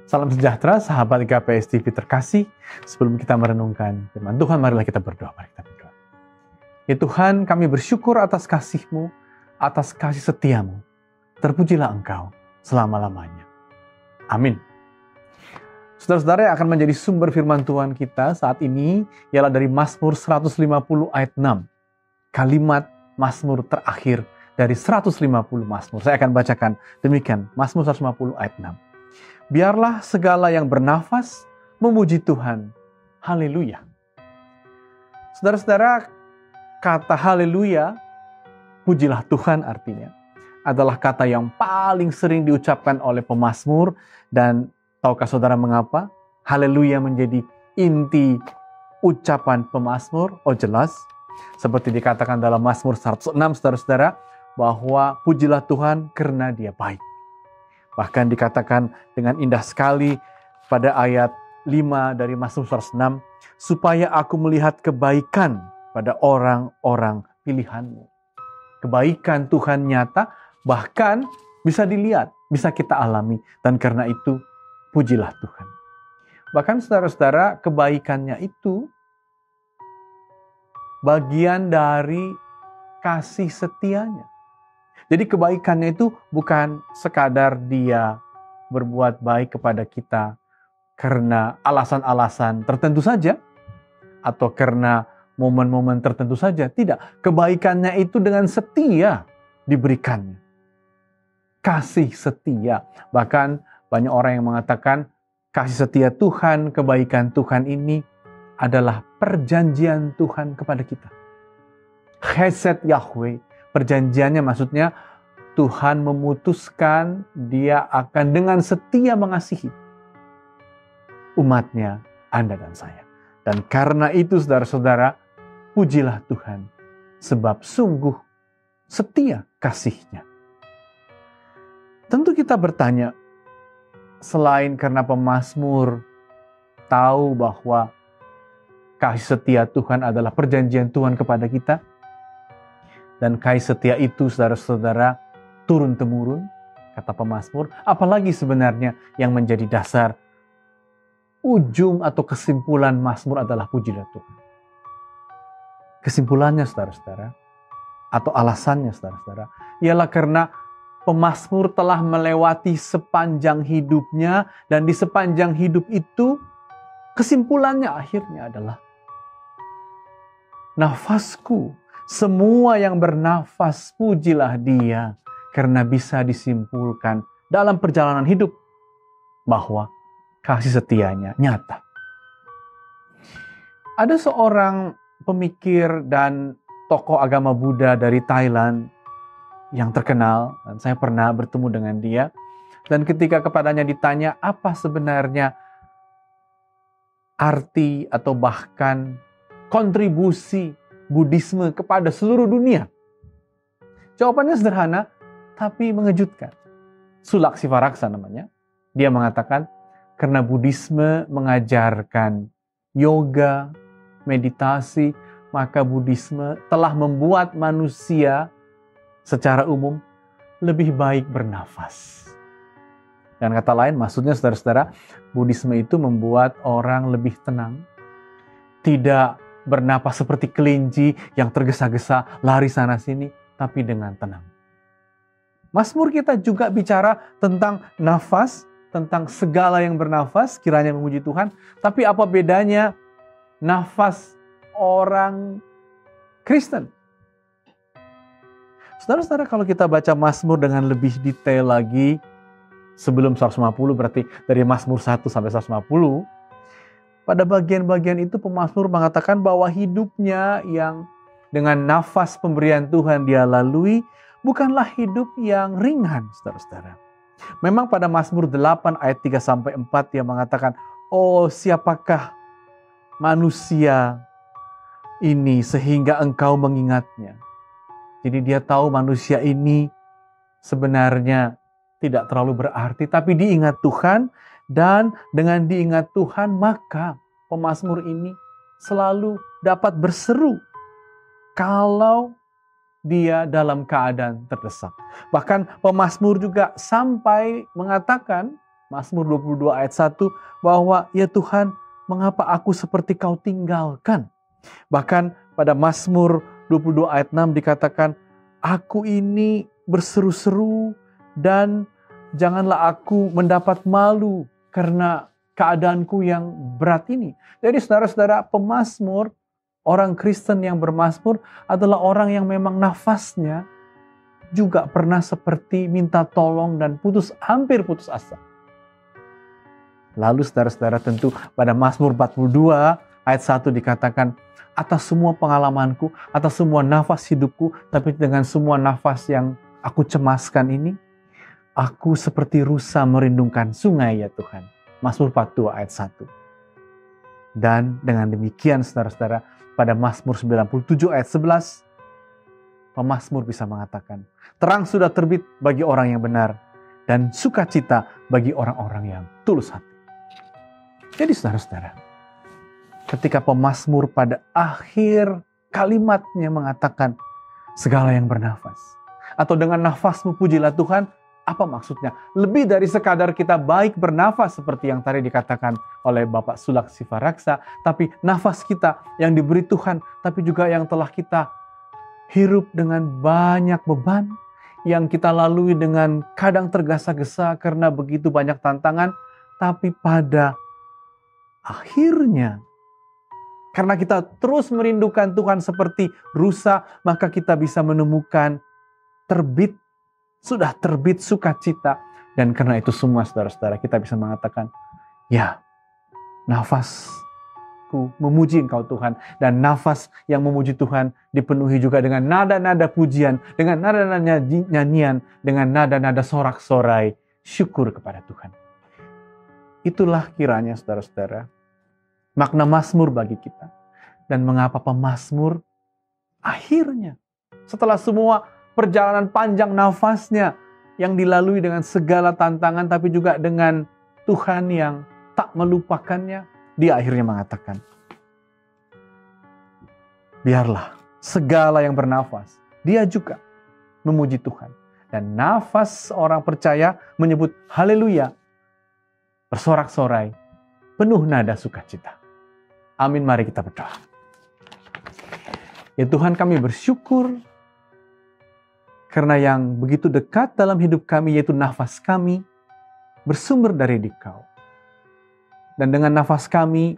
Salam sejahtera, sahabat GKPS TV terkasih. Sebelum kita merenungkan firman Tuhan, marilah kita berdoa. Mari kita berdoa. Ya Tuhan, kami bersyukur atas kasih-Mu, atas kasih setia-Mu. Terpujilah Engkau selama-lamanya. Amin. Saudara-saudara yang akan menjadi sumber firman Tuhan kita saat ini ialah dari Mazmur 150 ayat 6. Kalimat Mazmur terakhir dari 150 Mazmur. Saya akan bacakan demikian, Mazmur 150 ayat 6. Biarlah segala yang bernafas memuji Tuhan. Haleluya. Saudara-saudara, kata haleluya, pujilah Tuhan artinya, adalah kata yang paling sering diucapkan oleh pemazmur. Dan tahukah saudara mengapa haleluya menjadi inti ucapan pemazmur? Oh jelas, seperti dikatakan dalam Mazmur 106, saudara-saudara, bahwa pujilah Tuhan karena Dia baik. Bahkan dikatakan dengan indah sekali pada ayat 5 dari Mazmur 106, supaya aku melihat kebaikan pada orang-orang pilihan-Mu. Kebaikan Tuhan nyata, bahkan bisa dilihat, bisa kita alami. Dan karena itu, pujilah Tuhan. Bahkan saudara-saudara, kebaikannya itu bagian dari kasih setianya. Jadi kebaikannya itu bukan sekadar Dia berbuat baik kepada kita karena alasan-alasan tertentu saja, atau karena momen-momen tertentu saja. Tidak, kebaikannya itu dengan setia diberikannya. Kasih setia. Bahkan banyak orang yang mengatakan kasih setia Tuhan, kebaikan Tuhan ini adalah perjanjian Tuhan kepada kita. Chesed Yahweh. Perjanjiannya maksudnya Tuhan memutuskan Dia akan dengan setia mengasihi umatnya, Anda dan saya. Dan karena itu saudara-saudara, pujilah Tuhan, sebab sungguh setia kasih-Nya. Tentu kita bertanya, selain karena pemazmur tahu bahwa kasih setia Tuhan adalah perjanjian Tuhan kepada kita, dan kasih setia itu saudara-saudara turun-temurun, kata pemazmur, apalagi sebenarnya yang menjadi dasar ujung atau kesimpulan Mazmur adalah pujilah Tuhan. Kesimpulannya saudara-saudara, atau alasannya saudara-saudara, ialah karena pemazmur telah melewati sepanjang hidupnya, dan di sepanjang hidup itu kesimpulannya akhirnya adalah nafasku, semua yang bernafas pujilah Dia, karena bisa disimpulkan dalam perjalanan hidup bahwa kasih setianya nyata. Ada seorang pemikir dan tokoh agama Buddha dari Thailand yang terkenal, dan saya pernah bertemu dengan dia. Dan ketika kepadanya ditanya apa sebenarnya arti atau bahkan kontribusi Buddhisme kepada seluruh dunia, jawabannya sederhana tapi mengejutkan. Sulak Sivaraksa namanya. Dia mengatakan, karena Buddhisme mengajarkan yoga, meditasi, maka Buddhisme telah membuat manusia secara umum lebih baik bernafas. Dan kata lain, maksudnya saudara-saudara, Buddhisme itu membuat orang lebih tenang, tidak bernapas seperti kelinci yang tergesa-gesa lari sana-sini, tapi dengan tenang. Mazmur kita juga bicara tentang nafas, tentang segala yang bernafas, kiranya memuji Tuhan. Tapi apa bedanya nafas orang Kristen? Saudara-saudara, kalau kita baca Mazmur dengan lebih detail lagi, sebelum 150 berarti dari Mazmur 1 sampai 150, pada bagian-bagian itu pemazmur mengatakan bahwa hidupnya yang dengan nafas pemberian Tuhan dia lalui, bukanlah hidup yang ringan, saudara-saudara. Memang pada Mazmur 8 ayat 3-4 dia mengatakan, oh siapakah manusia ini sehingga engkau mengingatnya. Jadi dia tahu manusia ini sebenarnya tidak terlalu berarti, tapi diingat Tuhan. Dan dengan diingat Tuhan, maka pemazmur ini selalu dapat berseru kalau dia dalam keadaan terdesak. Bahkan pemazmur juga sampai mengatakan Mazmur 22 ayat 1, bahwa ya Tuhan, mengapa aku seperti Kau tinggalkan? Bahkan pada Mazmur 22 ayat 6 dikatakan, aku ini berseru-seru dan janganlah aku mendapat malu karena keadaanku yang berat ini. Jadi saudara-saudara, pemazmur, orang Kristen yang bermazmur adalah orang yang memang nafasnya juga pernah seperti minta tolong dan hampir putus asa. Lalu saudara-saudara, tentu pada Mazmur 42 ayat 1 dikatakan, atas semua pengalamanku, atas semua nafas hidupku, tapi dengan semua nafas yang aku cemaskan ini, aku seperti rusa merindukan sungai ya Tuhan. Mazmur 42 ayat 1. Dan dengan demikian saudara-saudara, pada Mazmur 97 ayat 11, pemazmur bisa mengatakan, terang sudah terbit bagi orang yang benar, dan sukacita bagi orang-orang yang tulus hati. Jadi saudara-saudara, ketika pemazmur pada akhir kalimatnya mengatakan, segala yang bernafas, atau dengan nafasmu pujilah Tuhan, apa maksudnya? Lebih dari sekadar kita baik bernafas seperti yang tadi dikatakan oleh Bapak Sulak Sivaraksa, tapi nafas kita yang diberi Tuhan, tapi juga yang telah kita hirup dengan banyak beban, yang kita lalui dengan kadang tergesa-gesa karena begitu banyak tantangan, tapi pada akhirnya, karena kita terus merindukan Tuhan seperti rusa, maka kita bisa menemukan sudah terbit sukacita. Dan karena itu semua saudara-saudara, kita bisa mengatakan, ya, nafasku memuji Engkau Tuhan. Dan nafas yang memuji Tuhan dipenuhi juga dengan nada-nada pujian, dengan nada-nada nyanyian, dengan nada-nada sorak-sorai syukur kepada Tuhan. Itulah kiranya saudara-saudara, makna Mazmur bagi kita. Dan mengapa pemazmur akhirnya, setelah semua perjalanan panjang nafasnya yang dilalui dengan segala tantangan, tapi juga dengan Tuhan yang tak melupakannya, dia akhirnya mengatakan, biarlah segala yang bernafas, dia juga memuji Tuhan. Dan nafas orang percaya menyebut haleluya, bersorak-sorai, penuh nada sukacita. Amin, mari kita berdoa. Ya Tuhan, kami bersyukur karena yang begitu dekat dalam hidup kami, yaitu nafas kami, bersumber dari Dikau. Dan dengan nafas kami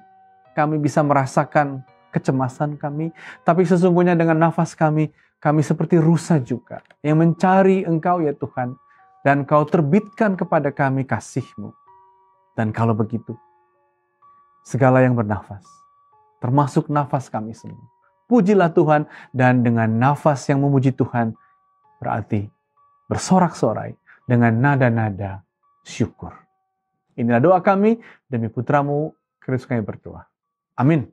bisa merasakan kecemasan kami. Tapi sesungguhnya dengan nafas kami seperti rusa juga, yang mencari Engkau ya Tuhan. Dan Kau terbitkan kepada kami kasih-Mu. Dan kalau begitu, segala yang bernafas, termasuk nafas kami semua, pujilah Tuhan, dan dengan nafas yang memuji Tuhan, berarti bersorak-sorai dengan nada-nada syukur. Inilah doa kami, demi Putra-Mu, Kristus kami berdoa. Amin.